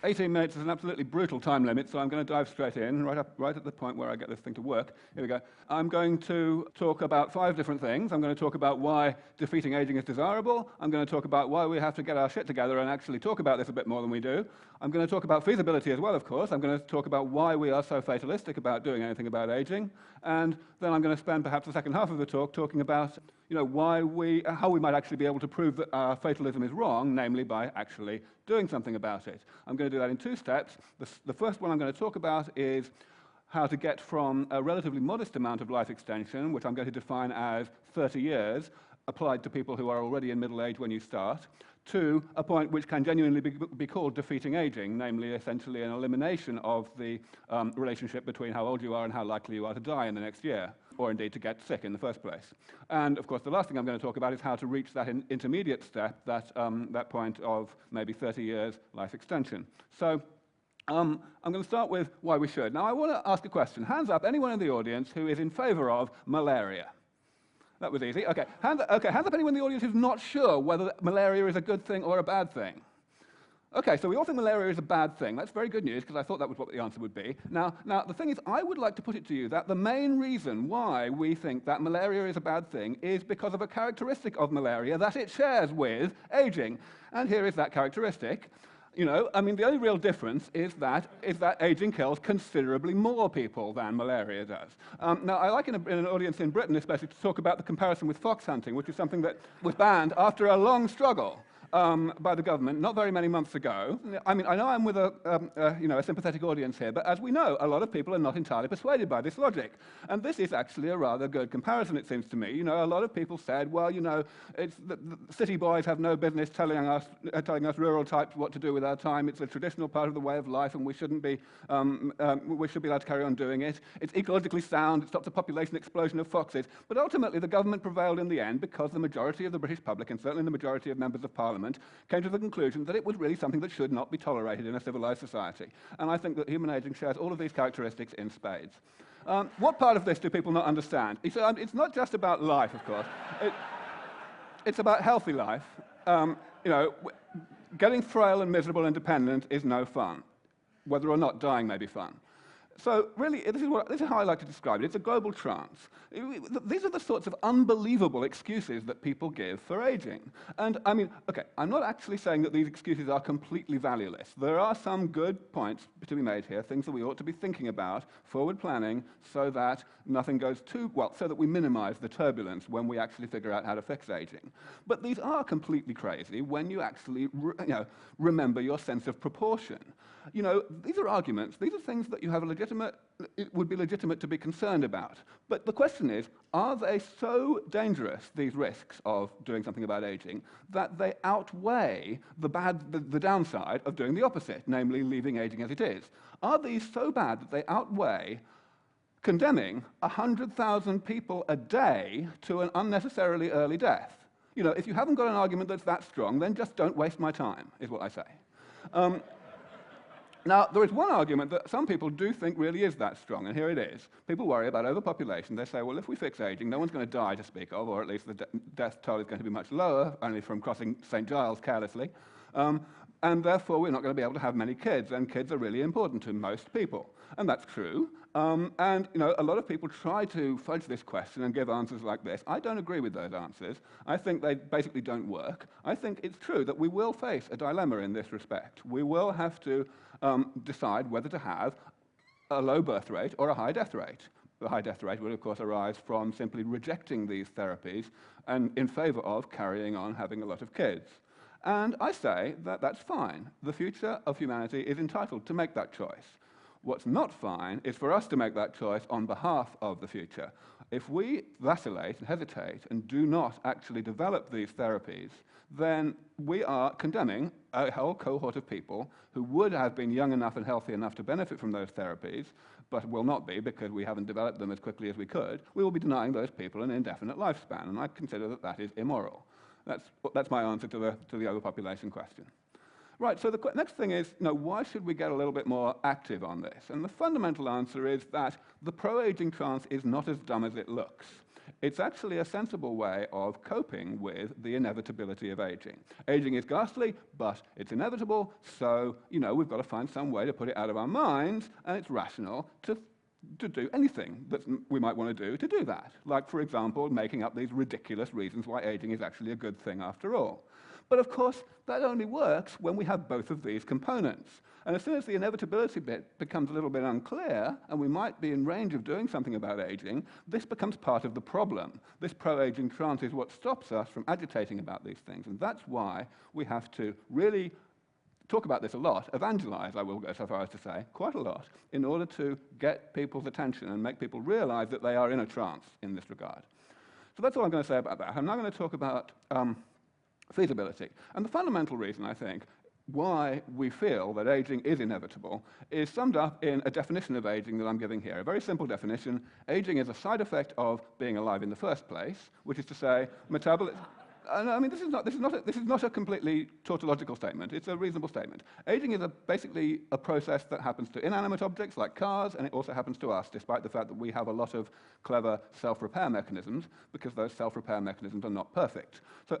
18 minutes is an absolutely brutal time limit, so I'm going to dive straight in, right at the point where I get this thing to work. Here we go. I'm going to talk about 5 different things. I'm going to talk about why defeating aging is desirable. I'm going to talk about why we have to get our shit together and actually talk about this a bit more than we do. I'm going to talk about feasibility as well, of course. I'm going to talk about why we are so fatalistic about doing anything about aging. And then I'm going to spend perhaps the second half of the talk talking about how we might actually be able to prove that our fatalism is wrong, namely by actually doing something about it. I'm going to do that in 2 steps. The first one I'm going to talk about is how to get from a relatively modest amount of life extension, which I'm going to define as 30 years, applied to people who are already in middle age when you start, to a point which can genuinely be called defeating aging, namely essentially an elimination of the relationship between how old you are and how likely you are to die in the next year, or indeed to get sick in the first place. And of course, the last thing I'm going to talk about is how to reach that intermediate step, that point of maybe 30 years life extension. So I'm going to start with why we should. Now, I want to ask a question. Hands up, anyone in the audience who is in favor of malaria? That was easy. Okay, hands up anyone in the audience who's not sure whether malaria is a good thing or a bad thing. Okay, so we all think malaria is a bad thing. That's very good news, because I thought that was what the answer would be. Now, the thing is, I would like to put it to you that the main reason why we think that malaria is a bad thing is because of a characteristic of malaria that it shares with aging. And here is that characteristic. The only real difference is that aging kills considerably more people than malaria does. Now, I like in an audience in Britain especially to talk about the comparison with fox hunting, which is something that was banned after a long struggle by the government not very many months ago. I know I'm with a sympathetic audience here, but as we know, a lot of people are not entirely persuaded by this logic. And this is actually a rather good comparison, it seems to me. A lot of people said, well, it's the city boys have no business telling us rural types what to do with our time. It's a traditional part of the way of life, and we should be allowed to carry on doing it. It's ecologically sound. It stops a population explosion of foxes. But ultimately, the government prevailed in the end because the majority of the British public, and certainly the majority of members of Parliament, came to the conclusion that it was really something that should not be tolerated in a civilized society. And I think that human aging shares all of these characteristics in spades. What part of this do people not understand? It's not just about life, of course. It's about healthy life. Getting frail and miserable and dependent is no fun. Whether or not dying may be fun. So really, this is how I like to describe it. It's a global trance. These are the sorts of unbelievable excuses that people give for aging. And I'm not actually saying that these excuses are completely valueless. There are some good points to be made here, things that we ought to be thinking about, forward planning, so that nothing goes too well, so that we minimize the turbulence when we actually figure out how to fix aging. But these are completely crazy when you actually remember your sense of proportion. These are arguments, these are things that you have it would be legitimate to be concerned about. But the question is, are they so dangerous, these risks of doing something about aging, that they outweigh the downside of doing the opposite, namely leaving aging as it is? Are these so bad that they outweigh condemning 100,000 people a day to an unnecessarily early death? If you haven't got an argument that's that strong, then just don't waste my time, is what I say. Now, there is one argument that some people do think really is that strong, and here it is. People worry about overpopulation. They say, well, if we fix aging, no one's going to die to speak of, or at least the death toll is going to be much lower, only from crossing St. Giles carelessly. And therefore, we're not going to be able to have many kids, and kids are really important to most people. And that's true. A lot of people try to fudge this question and give answers like this. I don't agree with those answers. I think they basically don't work. I think it's true that we will face a dilemma in this respect. We will have to decide whether to have a low birth rate or a high death rate. The high death rate will, of course, arise from simply rejecting these therapies and in favor of carrying on having a lot of kids. And I say that that's fine. The future of humanity is entitled to make that choice. What's not fine is for us to make that choice on behalf of the future. If we vacillate and hesitate and do not actually develop these therapies, then we are condemning a whole cohort of people who would have been young enough and healthy enough to benefit from those therapies, but will not be because we haven't developed them as quickly as we could. We will be denying those people an indefinite lifespan, and I consider that that is immoral. That's my answer to the overpopulation question. Right, so the next thing is, why should we get a little bit more active on this? And the fundamental answer is that the pro-aging trance is not as dumb as it looks. it's actually a sensible way of coping with the inevitability of aging. Aging is ghastly, but it's inevitable, so, we've got to find some way to put it out of our minds, and it's rational to do anything that we might want to do that. Like, for example, making up these ridiculous reasons why aging is actually a good thing after all. But of course, that only works when we have both of these components. And as soon as the inevitability bit becomes a little bit unclear, and we might be in range of doing something about aging, this becomes part of the problem. This pro-aging trance is what stops us from agitating about these things. And that's why we have to really talk about this a lot, evangelize, I will go so far as to say, quite a lot, in order to get people's attention and make people realize that they are in a trance in this regard. So that's all I'm going to say about that. I'm now going to talk about feasibility. And the fundamental reason, I think, why we feel that aging is inevitable is summed up in a definition of aging that I'm giving here. A very simple definition. Aging is a side effect of being alive in the first place, which is to say, metabolism. I mean, this is not a completely tautological statement. It's a reasonable statement. Aging is basically a process that happens to inanimate objects like cars, and it also happens to us, despite the fact that we have a lot of clever self-repair mechanisms, because those self-repair mechanisms are not perfect. So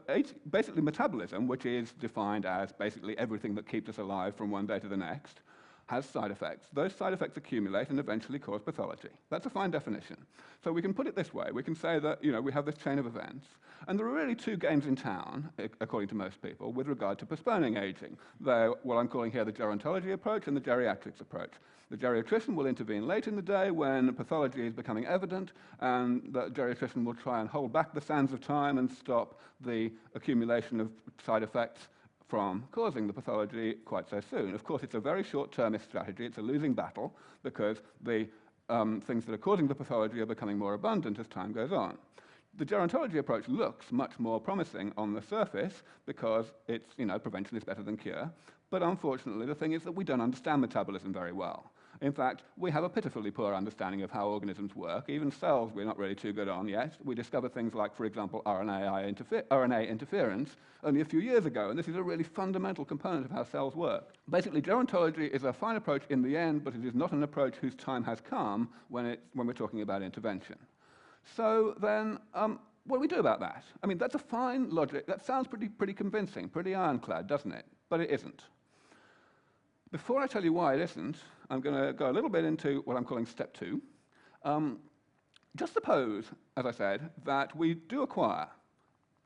basically metabolism, which is defined as basically everything that keeps us alive from one day to the next, has side effects. Those side effects accumulate and eventually cause pathology. That's a fine definition. So we can put it this way. We can say that we have this chain of events, and there are really two games in town, according to most people, with regard to postponing aging. They're what I'm calling here the gerontology approach and the geriatrics approach. The geriatrician will intervene late in the day when pathology is becoming evident, and the geriatrician will try and hold back the sands of time and stop the accumulation of side effects from causing the pathology quite so soon. Of course, it's a very short-termist strategy. It's a losing battle because the things that are causing the pathology are becoming more abundant as time goes on. The gerontology approach looks much more promising on the surface because it's, prevention is better than cure. But unfortunately, the thing is that we don't understand metabolism very well. In fact, we have a pitifully poor understanding of how organisms work. Even cells we're not really too good on yet. We discovered things like, for example, RNA interference only a few years ago, and this is a really fundamental component of how cells work. Basically, gerontology is a fine approach in the end, but it is not an approach whose time has come when we're talking about intervention. So then, what do we do about that? I mean, that's a fine logic. That sounds pretty convincing, pretty ironclad, doesn't it? But it isn't. Before I tell you why it isn't, I'm going to go a little bit into what I'm calling step 2. Just suppose, as I said, that we do acquire,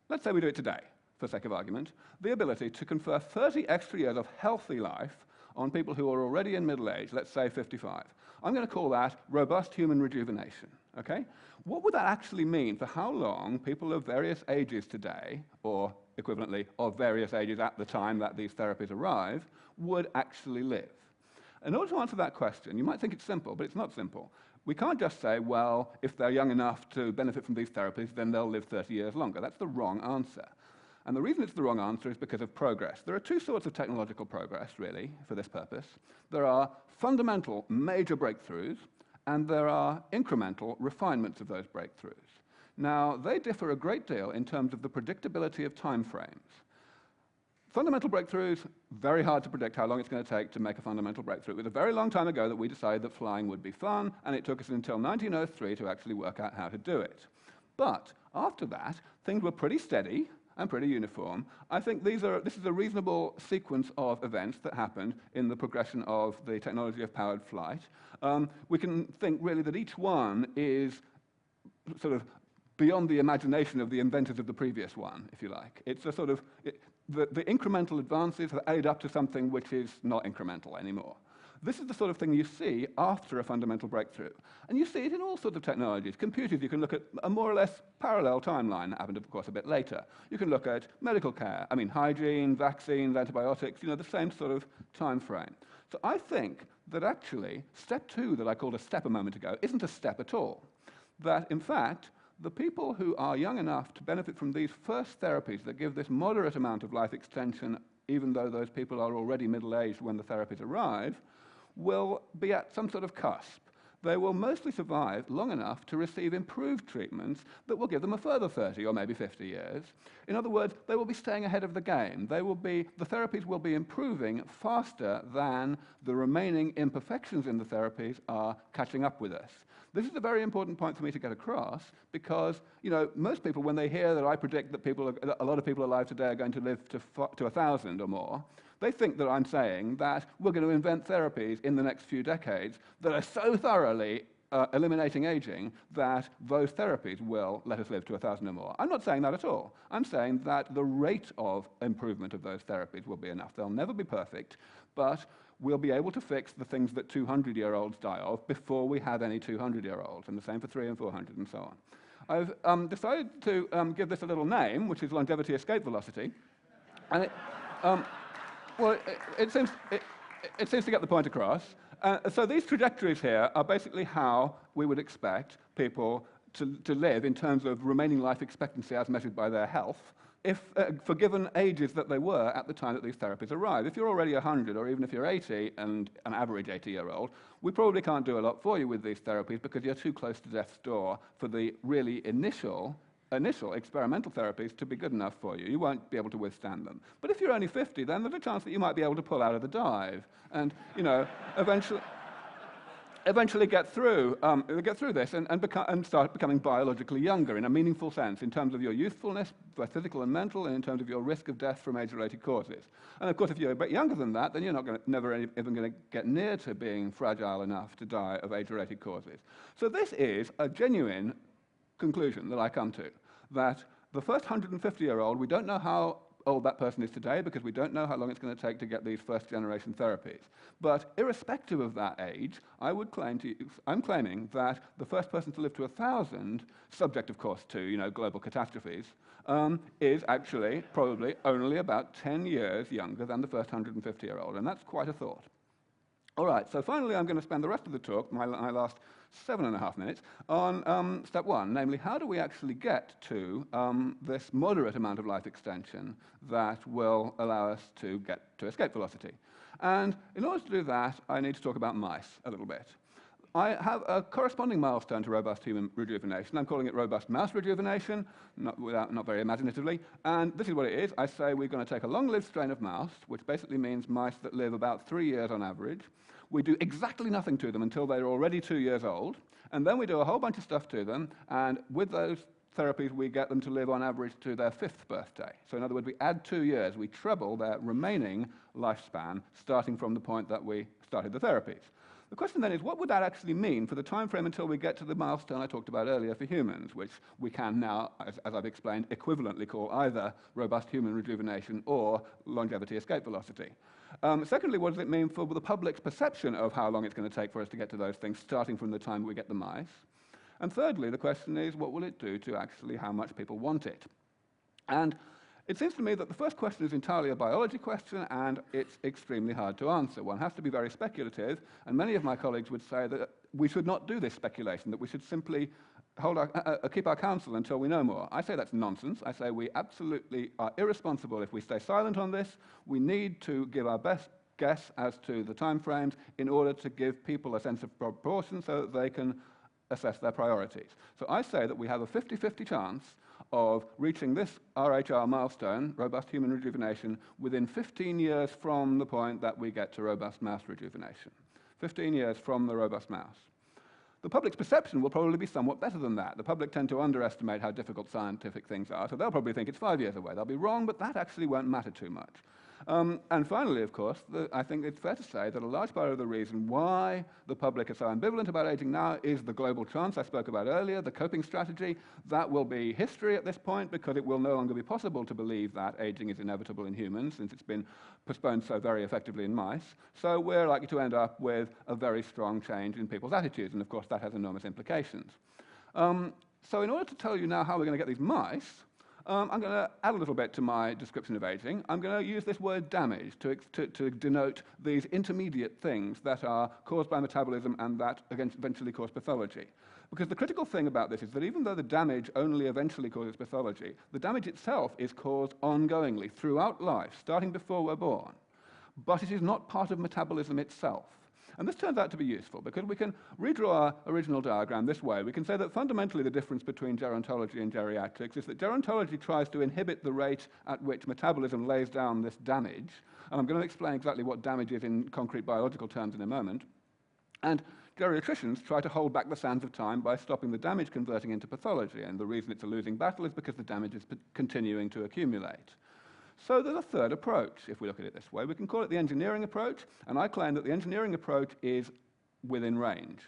let's say we do it today, for sake of argument, the ability to confer 30 extra years of healthy life on people who are already in middle age, let's say 55. I'm going to call that robust human rejuvenation. Okay? What would that actually mean for how long people of various ages today, or equivalently of various ages at the time that these therapies arrive, would actually live? In order to answer that question, you might think it's simple, but it's not simple. We can't just say, well, if they're young enough to benefit from these therapies, then they'll live 30 years longer. That's the wrong answer. And the reason it's the wrong answer is because of progress. There are two sorts of technological progress, really, for this purpose. There are fundamental major breakthroughs, and there are incremental refinements of those breakthroughs. Now, they differ a great deal in terms of the predictability of time frames. Fundamental breakthroughs, very hard to predict how long it's going to take to make a fundamental breakthrough. It was a very long time ago that we decided that flying would be fun, and it took us until 1903 to actually work out how to do it. But after that, things were pretty steady and pretty uniform. I think this is a reasonable sequence of events that happened in the progression of the technology of powered flight. We can think really that each one is sort of beyond the imagination of the inventors of the previous one, if you like. It's a sort of, the incremental advances have added up to something which is not incremental anymore. This is the sort of thing you see after a fundamental breakthrough. And you see it in all sorts of technologies. Computers, you can look at a more or less parallel timeline that happened, of course, a bit later. You can look at medical care, hygiene, vaccines, antibiotics, the same sort of time frame. So I think that actually step 2 that I called a step a moment ago isn't a step at all. That, in fact, the people who are young enough to benefit from these first therapies that give this moderate amount of life extension, even though those people are already middle-aged when the therapies arrive, will be at some sort of cusp. they will mostly survive long enough to receive improved treatments that will give them a further 30 or maybe 50 years. In other words, they will be staying ahead of the game. The therapies will be improving faster than the remaining imperfections in the therapies are catching up with us. This is a very important point for me to get across because, most people, when they hear that I predict that a lot of people alive today are going to live to 1,000 or more, they think that I'm saying that we're going to invent therapies in the next few decades that are so thoroughly eliminating aging that those therapies will let us live to 1,000 or more. I'm not saying that at all. I'm saying that the rate of improvement of those therapies will be enough. They'll never be perfect, but we'll be able to fix the things that 200-year-olds die of before we have any 200-year-olds, and the same for 300 and 400 and so on. I've decided to give this a little name, which is longevity escape velocity, and it seems to get the point across. So these trajectories here are basically how we would expect people to live in terms of remaining life expectancy as measured by their health, for given ages that they were at the time that these therapies arrive. If you're already 100, or even if you're 80 and an average 80-year-old, we probably can't do a lot for you with these therapies because you're too close to death's door for the really initial experimental therapies to be good enough for you. You won't be able to withstand them. But if you're only 50, then there's a chance that you might be able to pull out of the dive and, eventually get through this and start becoming biologically younger in a meaningful sense in terms of your youthfulness, both physical and mental, and in terms of your risk of death from age-related causes. And of course, if you're a bit younger than that, then you're never even going to get near to being fragile enough to die of age-related causes. So this is a genuine conclusion that I come to, that the first 150-year-old, we don't know how old that person is today because we don't know how long it's going to take to get these first-generation therapies. But irrespective of that age, I'm claiming that the first person to live to 1,000, subject, of course, to global catastrophes, is actually probably only about 10 years younger than the first 150-year-old, and that's quite a thought. All right, so finally I'm going to spend the rest of the talk, my last 7.5 minutes, on step one, namely how do we actually get to this moderate amount of life extension that will allow us to get to escape velocity. And in order to do that, I need to talk about mice a little bit. I have a corresponding milestone to robust human rejuvenation. I'm calling it robust mouse rejuvenation, not very imaginatively. And this is what it is. I say we're going to take a long-lived strain of mouse, which basically means mice that live about 3 years on average. We do exactly nothing to them until they're already 2 years old. And then we do a whole bunch of stuff to them. And with those therapies, we get them to live on average to their 5th birthday. So in other words, we add 2 years. We treble their remaining lifespan, starting from the point that we started the therapies. The question then is, what would that actually mean for the time frame until we get to the milestone I talked about earlier for humans, which we can now, as I've explained, equivalently call either robust human rejuvenation or longevity escape velocity? Secondly, what does it mean for the public's perception of how long it's going to take for us to get to those things, starting from the time we get the mice? And thirdly, the question is, what will it do to actually how much people want it? And it seems to me that the first question is entirely a biology question, and it's extremely hard to answer. One has to be very speculative, and many of my colleagues would say that we should not do this speculation, that we should simply keep our counsel until we know more. I say that's nonsense. I say we absolutely are irresponsible if we stay silent on this. We need to give our best guess as to the timeframes in order to give people a sense of proportion so that they can assess their priorities. So I say that we have a 50-50 chance of reaching this RHR milestone, robust human rejuvenation, within 15 years from the point that we get to robust mouse rejuvenation. 15 years from the robust mouse. The public's perception will probably be somewhat better than that. The public tend to underestimate how difficult scientific things are, so they'll probably think it's 5 years away. They'll be wrong, but that actually won't matter too much. And finally, of course, I think it's fair to say that a large part of the reason why the public is so ambivalent about aging now is the global chance I spoke about earlier, the coping strategy. That will be history at this point because it will no longer be possible to believe that aging is inevitable in humans since it's been postponed so very effectively in mice. So we're likely to end up with a very strong change in people's attitudes, and of course that has enormous implications. So in order to tell you now how we're going to get these mice, I'm going to add a little bit to my description of aging. I'm going to use this word damage to denote these intermediate things that are caused by metabolism and that eventually cause pathology. Because the critical thing about this is that even though the damage only eventually causes pathology, the damage itself is caused ongoingly throughout life, starting before we're born. But it is not part of metabolism itself. And this turns out to be useful because we can redraw our original diagram this way. We can say that fundamentally the difference between gerontology and geriatrics is that gerontology tries to inhibit the rate at which metabolism lays down this damage. And I'm going to explain exactly what damage is in concrete biological terms in a moment. And geriatricians try to hold back the sands of time by stopping the damage converting into pathology. And the reason it's a losing battle is because the damage is continuing to accumulate. So there's a third approach, if we look at it this way. We can call it the engineering approach, and I claim that the engineering approach is within range.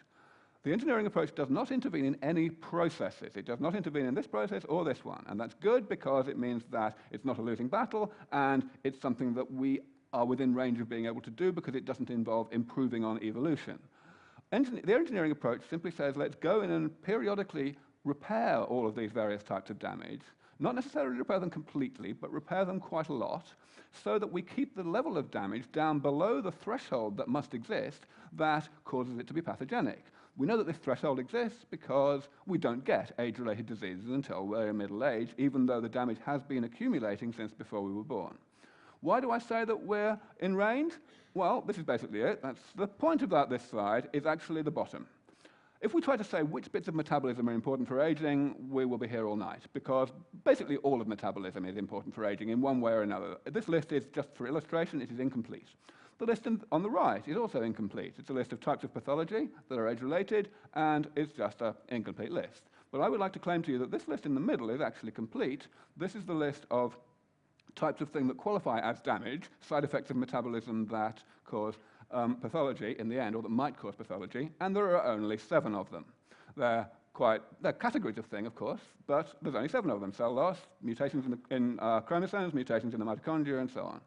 The engineering approach does not intervene in any processes. It does not intervene in this process or this one, and that's good because it means that it's not a losing battle, and it's something that we are within range of being able to do because it doesn't involve improving on evolution. The engineering approach simply says, let's go in and periodically repair all of these various types of damage, not necessarily repair them completely, but repair them quite a lot, so that we keep the level of damage down below the threshold that must exist that causes it to be pathogenic. We know that this threshold exists because we don't get age-related diseases until we're in middle age, even though the damage has been accumulating since before we were born. Why do I say that we're in range? Well, this is basically it. That's the point about this slide is actually the bottom. If we try to say which bits of metabolism are important for aging, we will be here all night, because basically all of metabolism is important for aging in one way or another. This list is just for illustration, it is incomplete. The list on the right is also incomplete. It's a list of types of pathology that are age-related, and it's just an incomplete list. But I would like to claim to you that this list in the middle is actually complete. This is the list of types of things that qualify as damage, side effects of metabolism that cause pathology in the end, or that might cause pathology, and there are only 7 of them. They're categories of thing, of course, but there's only 7 of them. Cell loss, mutations in chromosomes, mutations in the mitochondria, and so on.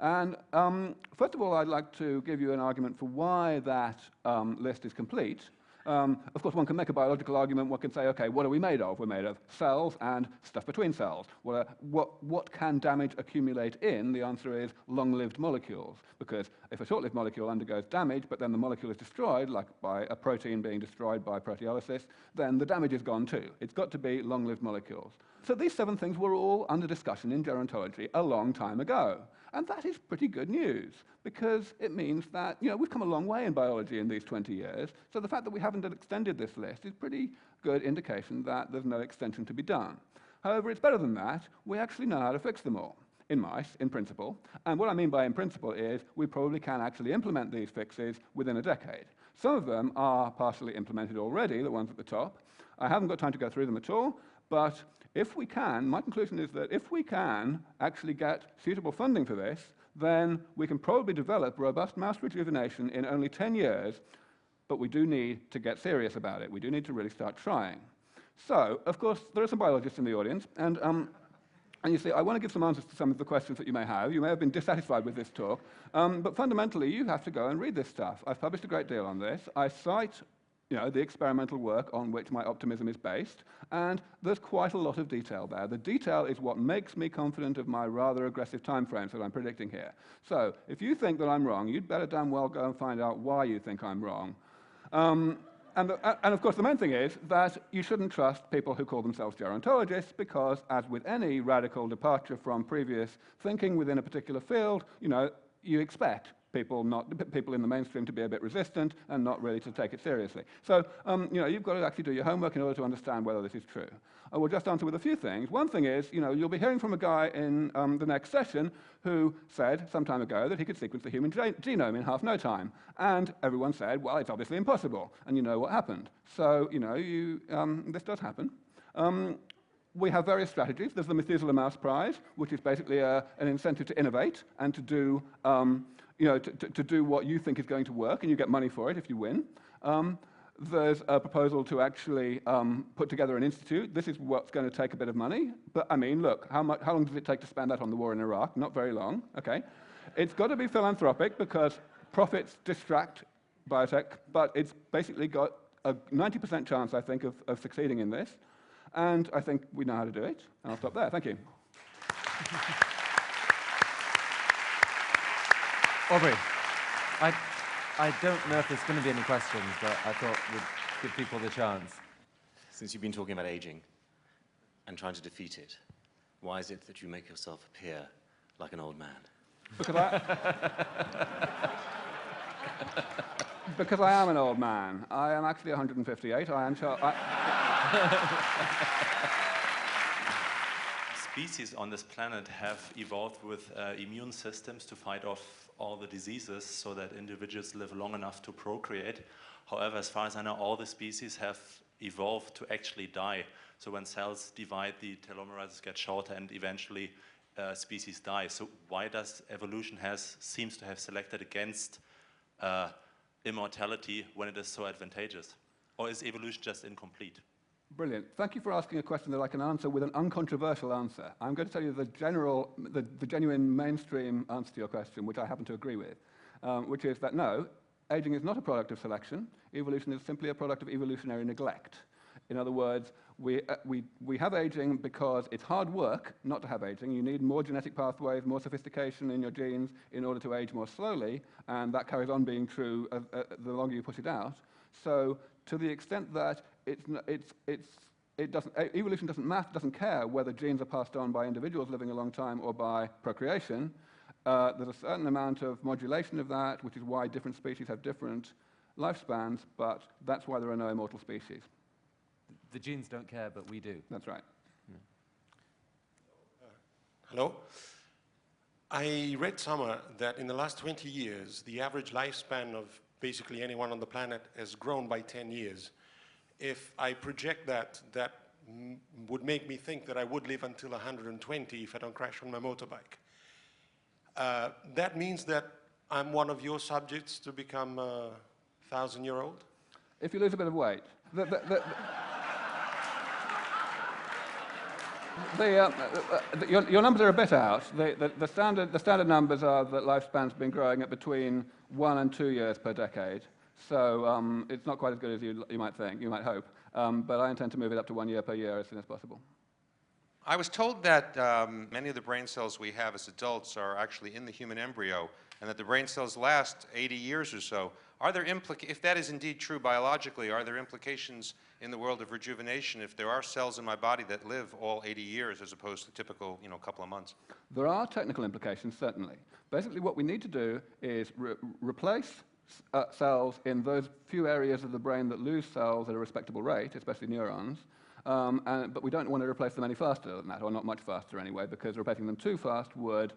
And first of all, I'd like to give you an argument for why that list is complete. Of course, one can make a biological argument. One can say, OK, what are we made of? We're made of cells and stuff between cells. What can damage accumulate in? The answer is long-lived molecules, because if a short-lived molecule undergoes damage, but then the molecule is destroyed, like by a protein being destroyed by proteolysis, then the damage is gone too. It's got to be long-lived molecules. So these 7 things were all under discussion in gerontology a long time ago. And that is pretty good news, because it means that we've come a long way in biology in these 20 years. So the fact that we haven't extended this list is pretty good indication that there's no extension to be done. However, it's better than that. We actually know how to fix them all, in mice, in principle. And what I mean by in principle is we probably can actually implement these fixes within a decade. Some of them are partially implemented already, the ones at the top. I haven't got time to go through them at all, but if we can, my conclusion is that if we can actually get suitable funding for this, then we can probably develop robust mouse rejuvenation in only 10 years, but we do need to get serious about it. We do need to really start trying. So, of course, there are some biologists in the audience, and you see, I want to give some answers to some of the questions that you may have. You may have been dissatisfied with this talk, but fundamentally, you have to go and read this stuff. I've published a great deal on this. I cite the experimental work on which my optimism is based, and there's quite a lot of detail there. The detail is what makes me confident of my rather aggressive timeframes that I'm predicting here. So if you think that I'm wrong, you'd better damn well go and find out why you think I'm wrong. And of course, the main thing is that you shouldn't trust people who call themselves gerontologists, because as with any radical departure from previous thinking within a particular field, you expect people in the mainstream to be a bit resistant and not really to take it seriously. So, you've got to actually do your homework in order to understand whether this is true. I will just answer with a few things. One thing is, you'll be hearing from a guy in the next session who said some time ago that he could sequence the human genome in half no time. And everyone said, well, it's obviously impossible. And you know what happened. So, this does happen. We have various strategies. There's the Methuselah Mouse Prize, which is basically an incentive to innovate and to do to do what you think is going to work, and you get money for it if you win. There's a proposal to actually put together an institute. This is what's going to take a bit of money. But, I mean, look, how long does it take to spend that on the war in Iraq? Not very long, OK? It's got to be philanthropic, because profits distract biotech, but it's basically got a 90% chance, I think, of succeeding in this. And I think we know how to do it. And I'll stop there. Thank you. Aubrey, I don't know if there's going to be any questions, but I thought we'd give people the chance. Since you've been talking about aging and trying to defeat it, why is it that you make yourself appear like an old man? Because Because I am an old man. I am actually 158. I am Species on this planet have evolved with immune systems to fight off all the diseases so that individuals live long enough to procreate. However, as far as I know, all the species have evolved to actually die. So when cells divide, the telomeres get shorter and eventually species die. So why does evolution seems to have selected against immortality when it is so advantageous? Or is evolution just incomplete? Brilliant. Thank you for asking a question that I can answer with an uncontroversial answer. I'm going to tell you the genuine mainstream answer to your question, which I happen to agree with, which is that no, aging is not a product of selection. Evolution is simply a product of evolutionary neglect. In other words, we have aging because it's hard work not to have aging. You need more genetic pathways, more sophistication in your genes in order to age more slowly, and that carries on being true the longer you push it out. So to the extent that evolution doesn't care whether genes are passed on by individuals living a long time or by procreation. There's a certain amount of modulation of that, which is why different species have different lifespans, but that's why there are no immortal species. The genes don't care, but we do. That's right. Yeah. Hello. I read somewhere that in the last 20 years, the average lifespan of basically anyone on the planet has grown by 10 years. If I project that, that would make me think that I would live until 120 if I don't crash on my motorbike. That means that I'm one of your subjects to become 1,000-year-old? If you lose a bit of weight. Your numbers are a bit out. The standard numbers are that lifespan's been growing at between 1 and 2 years per decade. So it's not quite as good as you might think, you might hope. But I intend to move it up to 1 year per year as soon as possible. I was told that many of the brain cells we have as adults are actually in the human embryo, and that the brain cells last 80 years or so. Are there if that is indeed true biologically, are there implications in the world of rejuvenation if there are cells in my body that live all 80 years as opposed to typical, couple of months? There are technical implications, certainly. Basically, what we need to do is replace cells in those few areas of the brain that lose cells at a respectable rate, especially neurons, but we don't want to replace them any faster than that, or not much faster anyway, because replacing them too fast would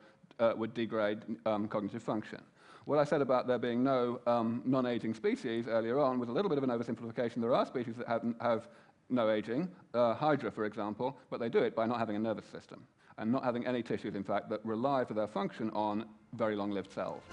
degrade cognitive function. What I said about there being no non-aging species earlier on was a little bit of an oversimplification. There are species that have no aging, Hydra, for example, but they do it by not having a nervous system and not having any tissues, in fact, that rely for their function on very long-lived cells.